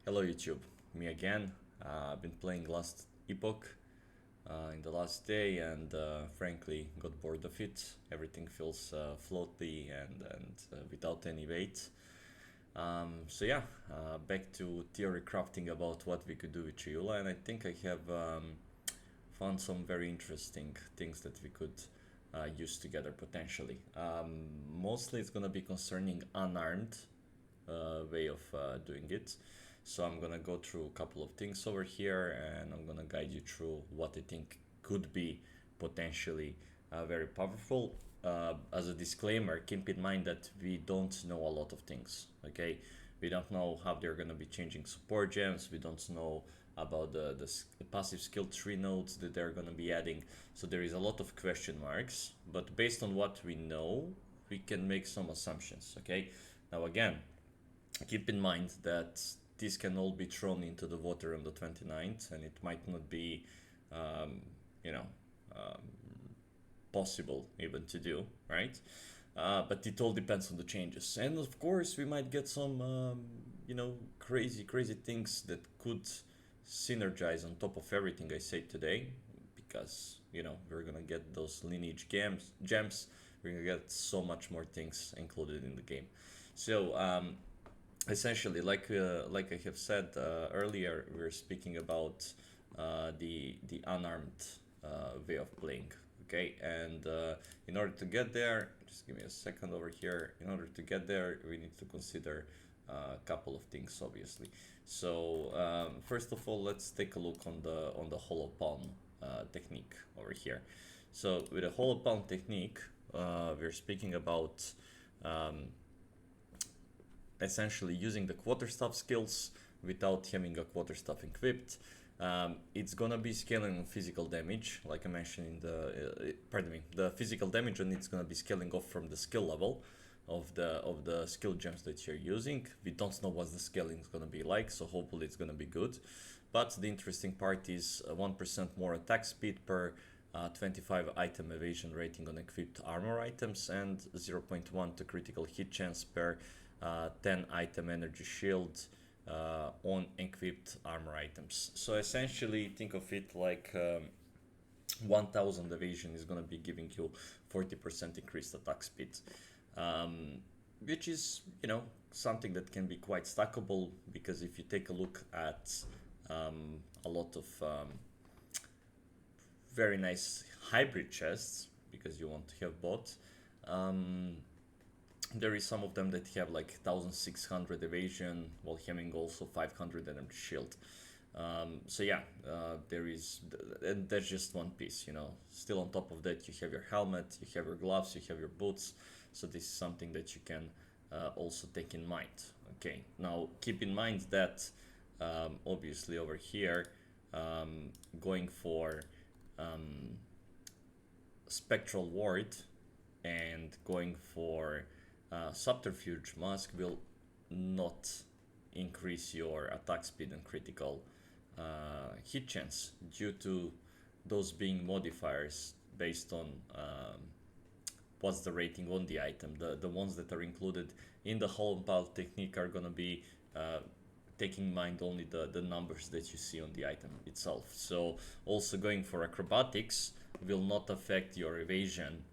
Hello YouTube, me again. I've been playing Last Epoch in the last day and frankly got bored of it. Everything feels floaty and without any weight. Back to theory crafting about what we could do with Chayula, and I think I have found some very interesting things that we could use together potentially. Mostly it's gonna be concerning unarmed way of doing it. So I'm gonna go through a couple of things over here and I'm gonna guide you through what I think could be potentially very powerful. As a disclaimer, keep in mind that we don't know a lot of things, okay? We don't know how they're gonna be changing support gems, we don't know about the passive skill tree nodes that they're gonna be adding. So there is a lot of question marks, but based on what we know, we can make some assumptions, okay? Now again, keep in mind that this can all be thrown into the water on the 29th and it might not be um, you know um, possible even to do, right? But it all depends on the changes, and of course we might get some crazy things that could synergize on top of everything I say today, because we're gonna get those lineage gems, we're gonna get so much more things included in the game. So essentially, like I have said earlier, we're speaking about the unarmed way of playing. Okay, and in order to get there, just give me a second over here. In order to get there, we need to consider a couple of things, obviously. So first of all, let's take a look on the hollow palm technique over here. So with a hollow palm technique, we're speaking about essentially using the quarterstaff skills without having a quarterstaff equipped. It's gonna be scaling on physical damage, like I mentioned in the physical damage, and it's gonna be scaling off from the skill level of the skill gems that you're using. We don't know what the scaling is gonna be like, so hopefully it's gonna be good. But the interesting part is 1% more attack speed per 25 item evasion rating on equipped armor items, and 0.1 to critical hit chance per 10 item energy shield on equipped armor items. So essentially think of it like 1000 evasion is going to be giving you 40% increased attack speed, which is something that can be quite stackable, because if you take a look at a lot of very nice hybrid chests, because you want to have both, there is some of them that have like 1600 evasion while having also 500 energy shield. There is, and that's just one piece. Still on top of that, you have your helmet, you have your gloves, you have your boots. So this is something that you can also take in mind. Okay, now keep in mind that obviously over here, going for spectral ward and going for subterfuge mask will not increase your attack speed and critical hit chance, due to those being modifiers based on what's the rating on the item. The ones that are included in the hollow palm technique are gonna be taking in mind only the numbers that you see on the item itself. So also going for acrobatics will not affect your evasion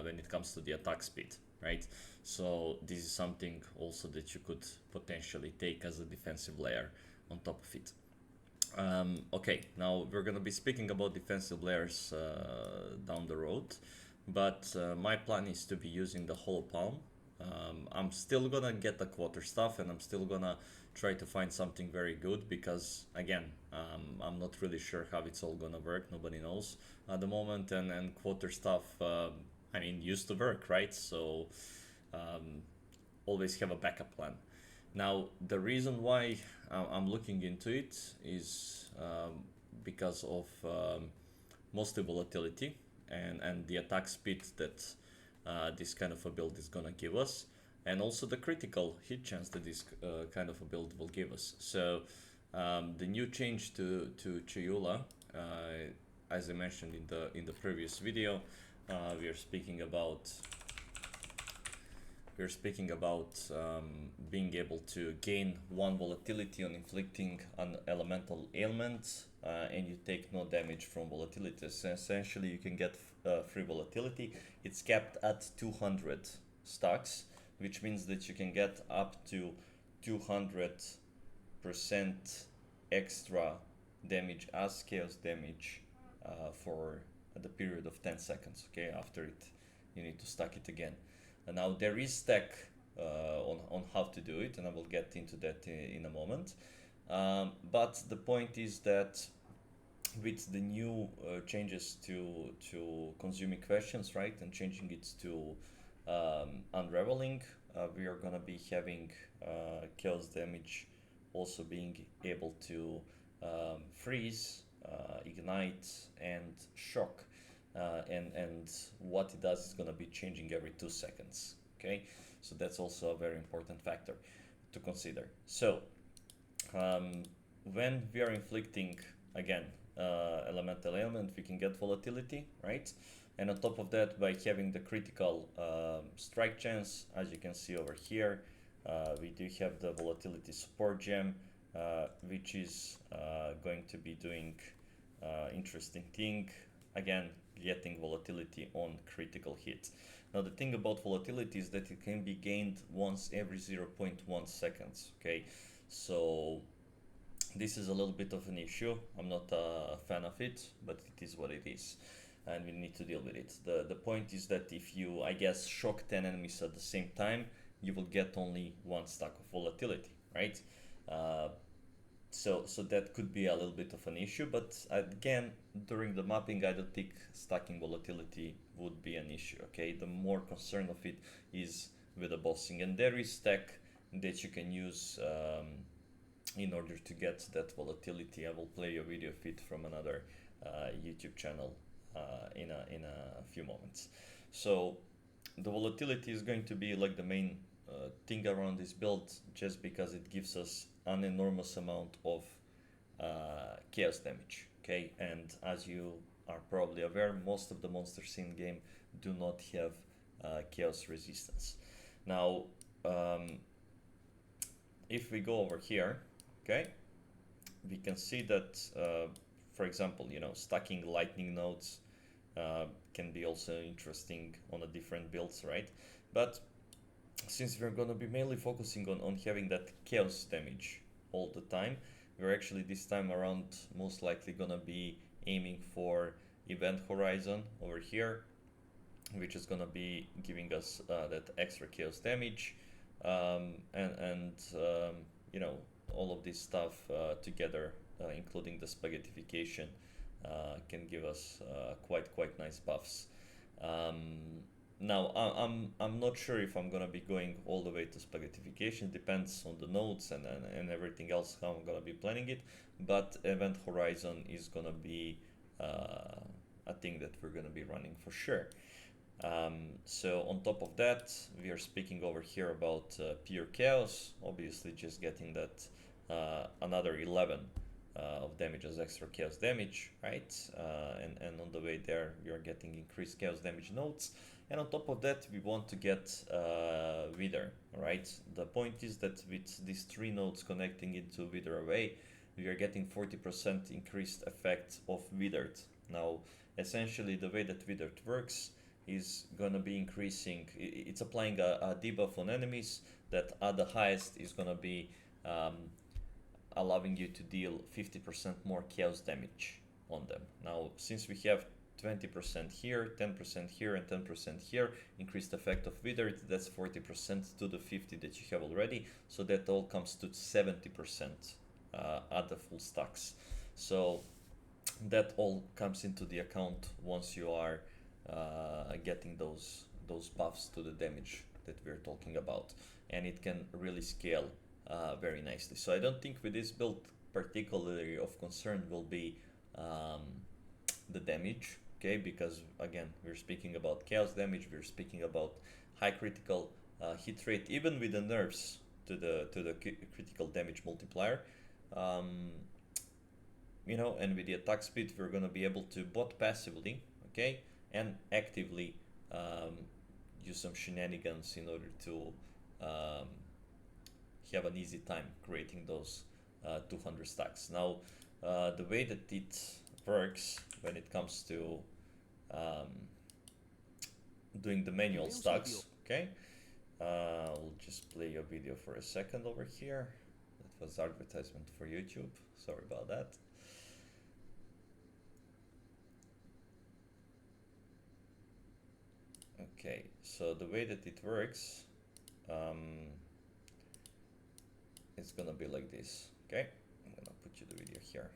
when it comes to the attack speed, right? So this is something also that you could potentially take as a defensive layer on top of it. Okay, now we're gonna be speaking about defensive layers down the road, but my plan is to be using the hollow palm. I'm still gonna get the quarterstaff, and I'm still gonna try to find something very good, because again, I'm not really sure how it's all gonna work. Nobody knows at the moment, and quarterstaff used to work, right? So always have a backup plan. Now the reason why I'm looking into it is because of mostly volatility and the attack speed that this kind of a build is gonna give us, and also the critical hit chance that this kind of a build will give us. So the new change to Chayula, as I mentioned in the previous video, we are speaking about we're speaking about being able to gain 1 volatility on inflicting an elemental ailment, and you take no damage from volatility. So essentially, you can get free volatility. It's capped at 200 stacks, which means that you can get up to 200% extra damage as chaos damage for the period of 10 seconds. Okay, after it, you need to stack it again. And now there is stack on how to do it, and I will get into that in a moment. But the point is that with the new changes to consuming questions, right, and changing it to unraveling, we are gonna be having chaos damage also being able to freeze, ignite, and shock. And what it does is going to be changing every 2 seconds. Okay, so that's also a very important factor to consider. So when we are inflicting again elemental ailment, we can get volatility, right? And on top of that, by having the critical strike chance, as you can see over here, we do have the volatility support gem, which is going to be doing interesting thing. Again, getting volatility on critical hit. Now the thing about volatility is that it can be gained once every 0.1 seconds. Okay, so this is a little bit of an issue. I'm not a fan of it, but it is what it is, and we need to deal with it. The point is that if you, I guess, shock 10 enemies at the same time, you will get only 1 stack of volatility, right? So that could be a little bit of an issue, but again, during the mapping, I don't think stacking volatility would be an issue. Okay, the more concern of it is with the bossing, and there is tech that you can use in order to get that volatility. I will play a video of it from another YouTube channel in a few moments. So the volatility is going to be like the main thing around this build, just because it gives us an enormous amount of chaos damage. Okay, and as you are probably aware, most of the monsters in game do not have chaos resistance. Now if we go over here, okay, we can see that for example, you know, stacking lightning nodes can be also interesting on a different builds, right? But since we're going to be mainly focusing on having that chaos damage all the time, we're actually this time around most likely going to be aiming for event horizon over here, which is going to be giving us that extra chaos damage, and you know, all of this stuff together, including the spaghettification, can give us quite nice buffs. Now I'm not sure if I'm gonna be going all the way to spaghettification. Depends on the nodes and everything else, how I'm gonna be planning it. But event horizon is gonna be a thing that we're gonna be running for sure. So on top of that, we are speaking over here about pure chaos. Obviously, just getting that another 11 of damage as extra chaos damage, right? And on the way there, we are getting increased chaos damage nodes. And on top of that, we want to get Wither, right? The point is that with these 3 nodes connecting into Wither Array, we are getting 40% increased effect of Withered. Now, essentially, the way that Withered works is gonna be increasing, it's applying a debuff on enemies that at the highest is gonna be allowing you to deal 50% more chaos damage on them. Now, since we have 20% here, 10% here, and 10% here, increased effect of Withered, that's 40% to the 50 that you have already, so that all comes to 70% at the full stacks. So that all comes into the account once you are getting those buffs to the damage that we're talking about, and it can really scale very nicely. So I don't think with this build particularly of concern will be the damage, okay, because again, we're speaking about chaos damage, we're speaking about high critical hit rate, even with the nerfs to the critical damage multiplier, you know, and with the attack speed, we're going to be able to both passively, okay, and actively do some shenanigans in order to um, have an easy time creating those 200 stacks. Now, the way that it works when it comes to um, doing the manual stacks, okay? We'll just play your video for a second over here. That was advertisement for YouTube. Sorry about that. Okay, so the way that it works, it's gonna be like this. Okay, I'm gonna put you the video here.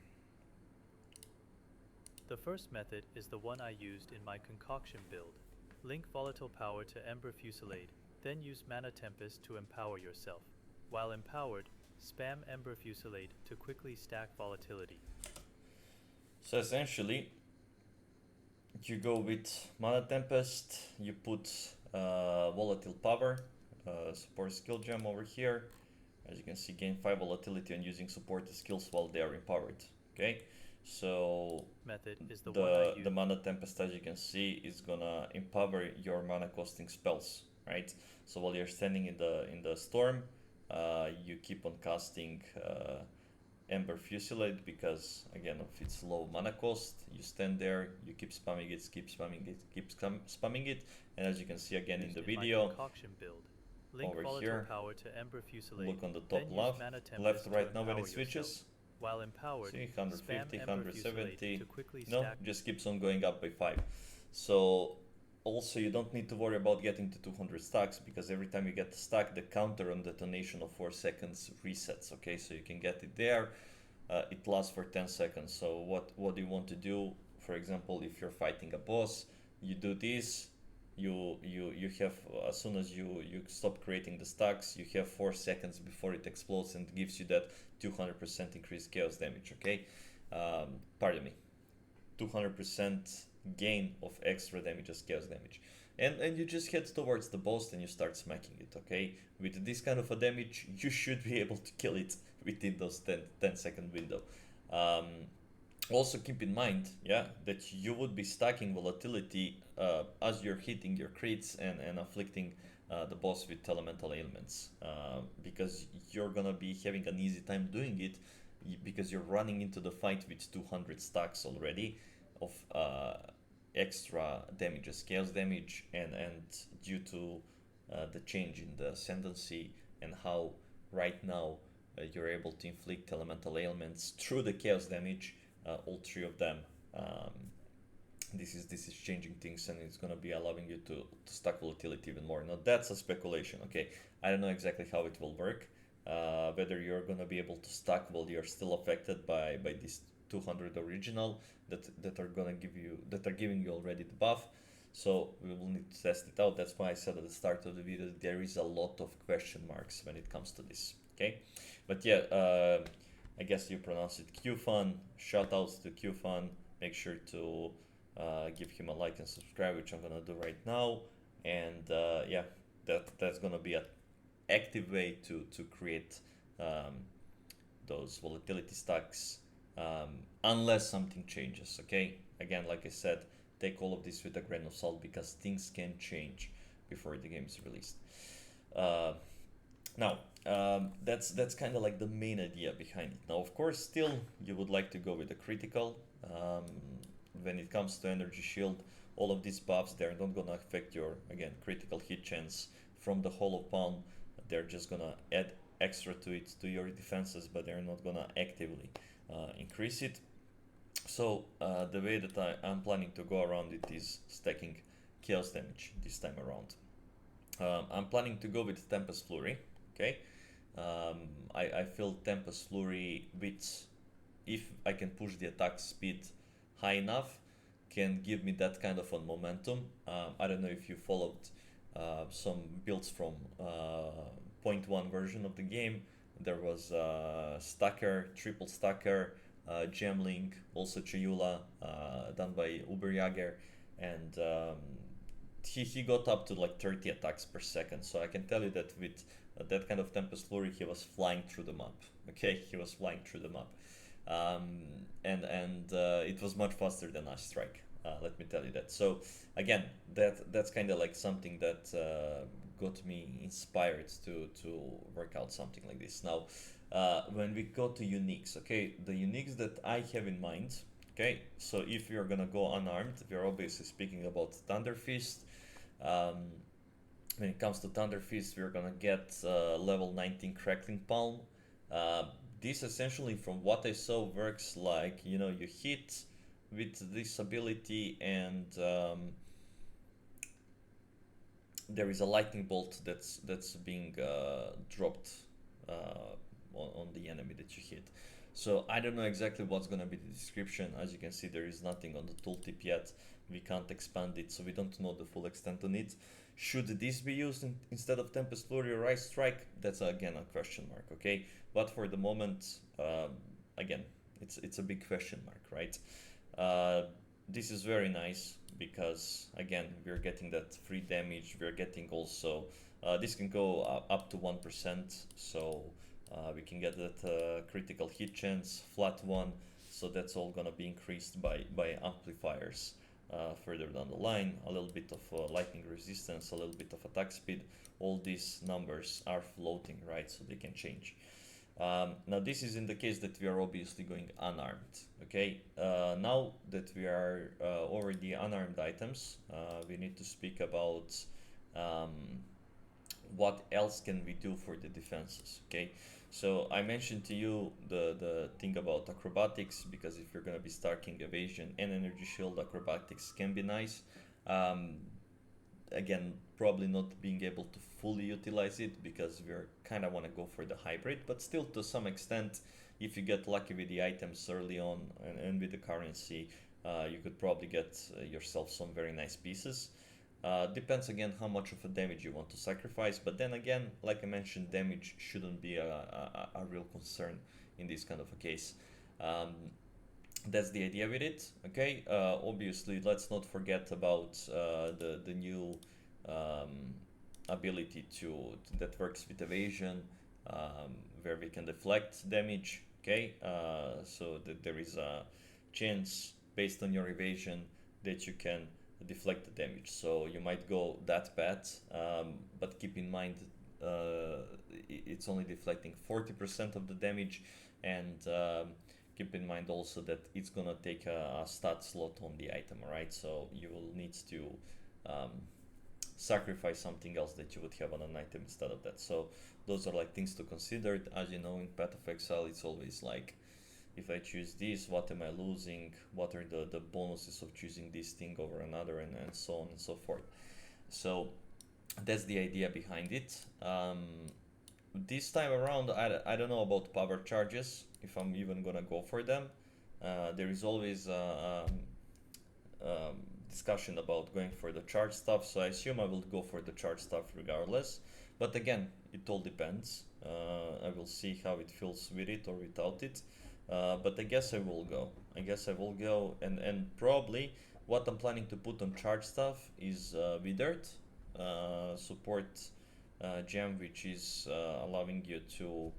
The first method is the one I used in my concoction build. Link volatile power to Ember Fusillade, then use Mana Tempest to empower yourself. While empowered, spam Ember Fusillade to quickly stack Volatility. So essentially, you go with Mana Tempest, you put Volatile Power, support skill gem over here. As you can see, gain 5 volatility on using supported skills while they are empowered. Okay, so method is the Mana Tempest, as you can see, is gonna empower your mana costing spells, right? So while you're standing in the storm, you keep on casting Ember Fusillade because again of its low mana cost. You stand there, you keep spamming it, keep spamming it, keep spamming it, and as you can see again in the video, link over here, power to Ember Fusillade, look on the top left right now when it switches. While empowered, see 150, 170, no, just keeps on going up by 5. So also you don't need to worry about getting to 200 stacks because every time you get the stack, the counter on detonation of 4 seconds resets. Okay, so you can get it there. It lasts for 10 seconds. So what do you want to do? For example, if you're fighting a boss, you do this. You have, as soon as you stop creating the stacks, you have 4 seconds before it explodes and gives you that 200% increased chaos damage. Okay, pardon me, 200% gain of extra damage as chaos damage, and you just head towards the boss and you start smacking it. Okay, with this kind of a damage, you should be able to kill it within those 10 second window. Also keep in mind, yeah, that you would be stacking volatility as you're hitting your crits and afflicting the boss with elemental ailments, because you're gonna be having an easy time doing it because you're running into the fight with 200 stacks already of extra damages, chaos damage, and due to the change in the ascendancy and how right now you're able to inflict elemental ailments through the chaos damage. All 3 of them, this is changing things, and it's gonna be allowing you to stack volatility even more. Now that's a speculation, okay? I don't know exactly how it will work, whether you're gonna be able to stack while you're still affected by this 200 original that are giving you already the buff. So we will need to test it out. That's why I said at the start of the video that there is a lot of question marks when it comes to this. Okay, but yeah, I guess you pronounce it Qfun. Shout outs to Qfun. Make sure to give him a like and subscribe, which I'm gonna do right now. And yeah, that's gonna be an active way to create those volatility stacks, unless something changes. Okay, again, like I said, take all of this with a grain of salt because things can change before the game is released. Now, that's kind of like the main idea behind it. Now, of course, still you would like to go with the critical. When it comes to energy shield, all of these buffs, they're not gonna affect your, again, critical hit chance from the Hollow Palm. They're just gonna add extra to it, to your defenses, but they're not gonna actively increase it. So the way that I'm planning to go around it is stacking chaos damage this time around. I'm planning to go with Tempest Flurry. Okay, I feel Tempest Flurry with, if I can push the attack speed high enough, can give me that kind of a momentum. I don't know if you followed some builds from 0.1 version of the game. There was Stacker, Triple Stacker, Gemling, also Chayula, done by Uberjager, and he got up to like 30 attacks per second. So I can tell you that with that kind of Tempest Flurry, he was flying through the map. Okay, he was flying through the map, and it was much faster than Ice Strike. let me tell you that. So again, that's kind of like something that got me inspired to work out something like this. Now, when we go to uniques, okay, the uniques that I have in mind, okay, so if you're gonna go unarmed, we're obviously speaking about Thunder Fist. Um, when it comes to Thunder Fist, we're gonna get level 19 Crackling Palm. Uh, this essentially, from what I saw, works like, you know, you hit with this ability, and there is a lightning bolt that's being dropped on the enemy that you hit. So I don't know exactly what's gonna be the description. As you can see, there is nothing on the tooltip yet. We can't expand it, so we don't know the full extent on it. Should this be used instead of Tempest Flurry or Ice Strike? That's again a question mark. Okay, but for the moment, again, it's a big question mark, right? Uh, this is very nice because again we're getting that free damage. We're getting also this can go up to 1%, so we can get that critical hit chance, flat one. So that's all gonna be increased by amplifiers further down the line. A little bit of lightning resistance, a little bit of attack speed. All these numbers are floating, right? So they can change. Now this is in the case that we are obviously going unarmed. Okay, now that we are over the unarmed items, we need to speak about um, what else can we do for the defenses. Okay, so I mentioned to you the thing about acrobatics, because if you're gonna be stacking evasion and energy shield, acrobatics can be nice. Um, Again, probably not being able to fully utilize it because we're kind of want to go for the hybrid, but still to some extent, if you get lucky with the items early on, and with the currency, you could probably get yourself some very nice pieces. Depends again how much of a damage you want to sacrifice, but then again, like I mentioned, damage shouldn't be a real concern in this kind of a case. That's the idea with it. Okay, obviously let's not forget about the new um, ability that works with evasion, where we can deflect damage. Okay, so that there is a chance based on your evasion that you can deflect the damage. So you might go that bad, but keep in mind it's only deflecting 40% of the damage, and keep in mind also that it's gonna take a stat slot on the item, right? So you will need to um, sacrifice something else that you would have on an item instead of that. So those are like things to consider. As you know, in Path of Exile, it's always like, if I choose this, what am I losing? What are the bonuses of choosing this thing over another, and so on and so forth. So that's the idea behind it. This time around, I don't know about power charges, if I'm even gonna go for them. There is always discussion about going for the charge stuff, so I assume I will go for the charge stuff regardless. But again, it all depends. I will see how it feels with it or without it. But I guess I will go. And probably what I'm planning to put on charge stuff is Withered, support gem, which is allowing you to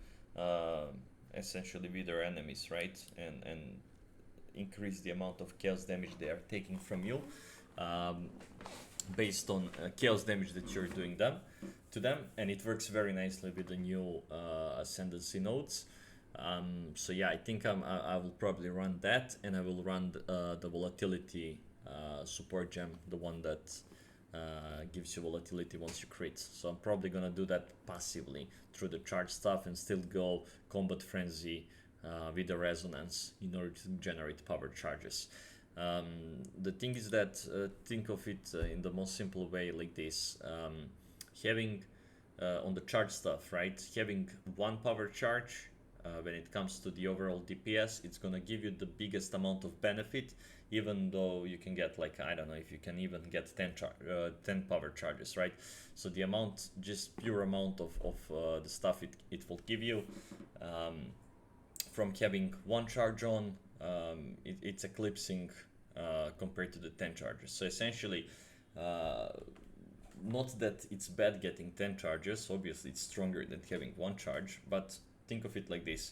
essentially wither enemies, right? And increase the amount of chaos damage they are taking from you, um, based on chaos damage that you're doing to them, and it works very nicely with the new ascendancy nodes. So yeah, I think I will probably run that, and I will run the volatility support gem, the one that gives you volatility once you crit. So I'm probably gonna do that passively through the charge stuff, and still go combat frenzy with the resonance in order to generate power charges. The thing is that think of it in the most simple way like this: having on the charge stuff, right? Having one power charge when it comes to the overall DPS, it's gonna give you the biggest amount of benefit, even though you can get, like, I don't know if you can even get 10 power charges, right? So the amount, just pure amount of the stuff it will give you, from having one charge on, it's eclipsing compared to the 10 charges. So essentially, not that it's bad getting 10 charges, obviously it's stronger than having one charge, but think of it like this: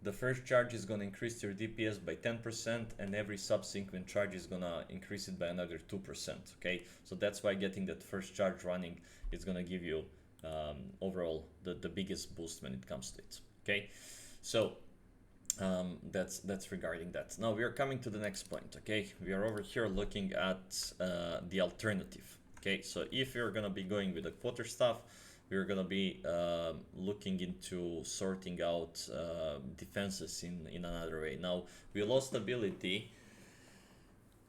the first charge is going to increase your DPS by 10%, and every subsequent charge is going to increase it by another 2%. Okay, so that's why getting that first charge running is going to give you overall the biggest boost when it comes to it. Okay, so that's regarding that. Now we are coming to the next point. Okay, we are over here looking at the alternative. Okay, so if you're going to be going with the quarterstaff, we're going to be looking into sorting out defenses in another way. Now, we lost ability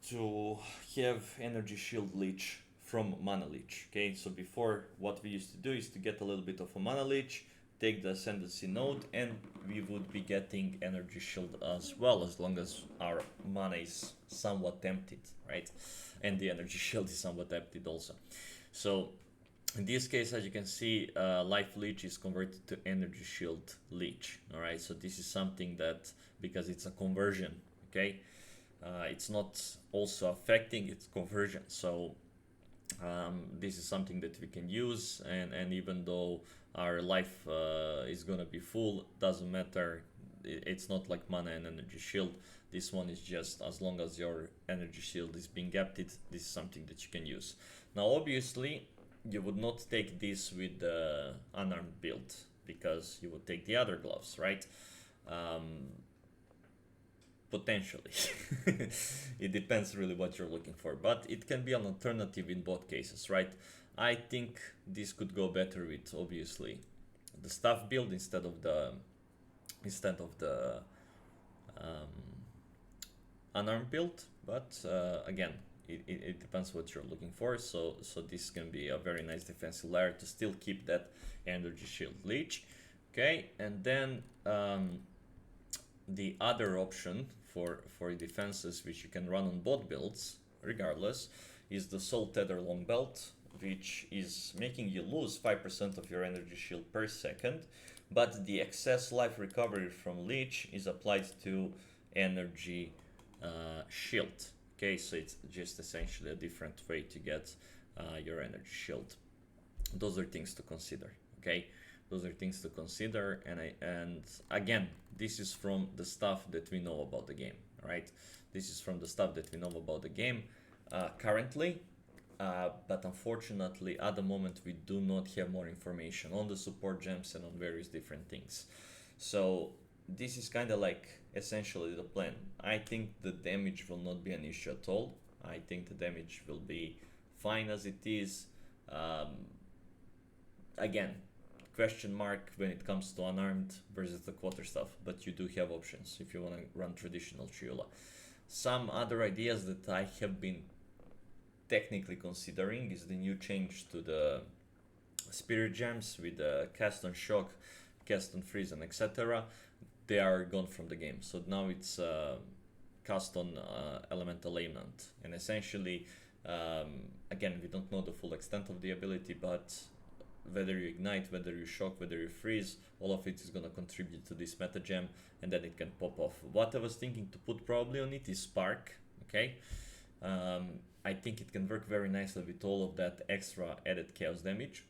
to have energy shield leech from mana leech. Okay, so before, what we used to do is to get a little bit of a mana leech, take the ascendancy node, and we would be getting energy shield as well, as long as our mana is somewhat emptied, right? And the energy shield is somewhat emptied also. So in this case, as you can see, life leech is converted to energy shield leech. All right, so this is something that, because it's a conversion, okay, it's not also affecting its conversion. So this is something that we can use, and even though our life is gonna be full, doesn't matter. It's not like mana and energy shield. This one is just, as long as your energy shield is being emptied, this is something that you can use. Now obviously you would not take this with the unarmed build, because you would take the other gloves, right? Potentially. It depends really what you're looking for, but it can be an alternative in both cases, right? I think this could go better with, obviously, the staff build instead of the unarmed build, but again, it depends what you're looking for. So this can be a very nice defensive layer to still keep that energy shield leech. Okay, and then the other option for defenses, which you can run on both builds regardless, is the Soul Tether Long Belt, which is making you lose 5% of your energy shield per second, but the excess life recovery from leech is applied to energy shield. Okay, so it's just essentially a different way to get your energy shield. Those are things to consider. Okay, those are things to consider, and again, this is from the stuff that we know about the game, right? This is from the stuff that we know about the game currently, but unfortunately at the moment we do not have more information on the support gems and on various different things. So this is kind of like essentially the plan. I think the damage will not be an issue at all. I think the damage will be fine as it is. Again, question mark when it comes to unarmed versus the quarterstaff, but you do have options if you want to run traditional Chayula. Some other ideas that I have been technically considering is the new change to the spirit gems with the cast on shock, cast on freeze, and etc. They are gone from the game, so now it's cast on elemental ailment, and essentially again, we don't know the full extent of the ability, but whether you ignite, whether you shock, whether you freeze, all of it is going to contribute to this meta gem, and then it can pop off. What I was thinking to put probably on it is Spark. Okay, I think it can work very nicely with all of that extra added chaos damage,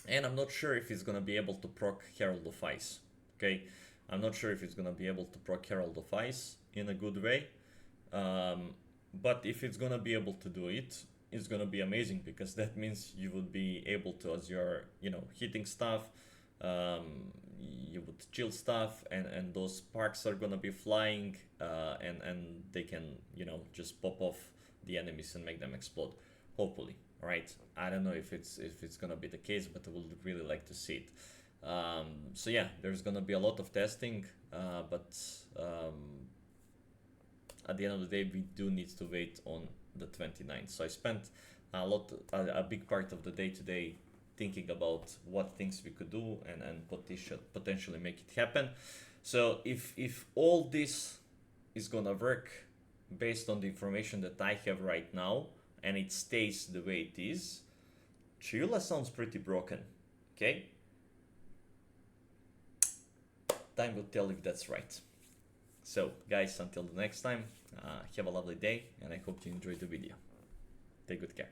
and I'm not sure if it's going to be able to proc Herald of Ice. Okay, I'm not sure if it's going to be able to proc Herald of Ice in a good way, but if it's going to be able to do it, it's going to be amazing, because that means you would be able to, as you're, hitting stuff, you would chill stuff, and those sparks are going to be flying, and they can, just pop off the enemies and make them explode, hopefully, right? I don't know if it's going to be the case, but I would really like to see it. So yeah, there's going to be a lot of testing, but at the end of the day, we do need to wait on the 29th. So I spent a big part of the day today thinking about what things we could do and potentially make it happen. So if all this is gonna work based on the information that I have right now, and it stays the way it is, Chayula sounds pretty broken. Okay, time will tell if that's right. So guys, until the next time, have a lovely day, and I hope you enjoyed the video. Take good care.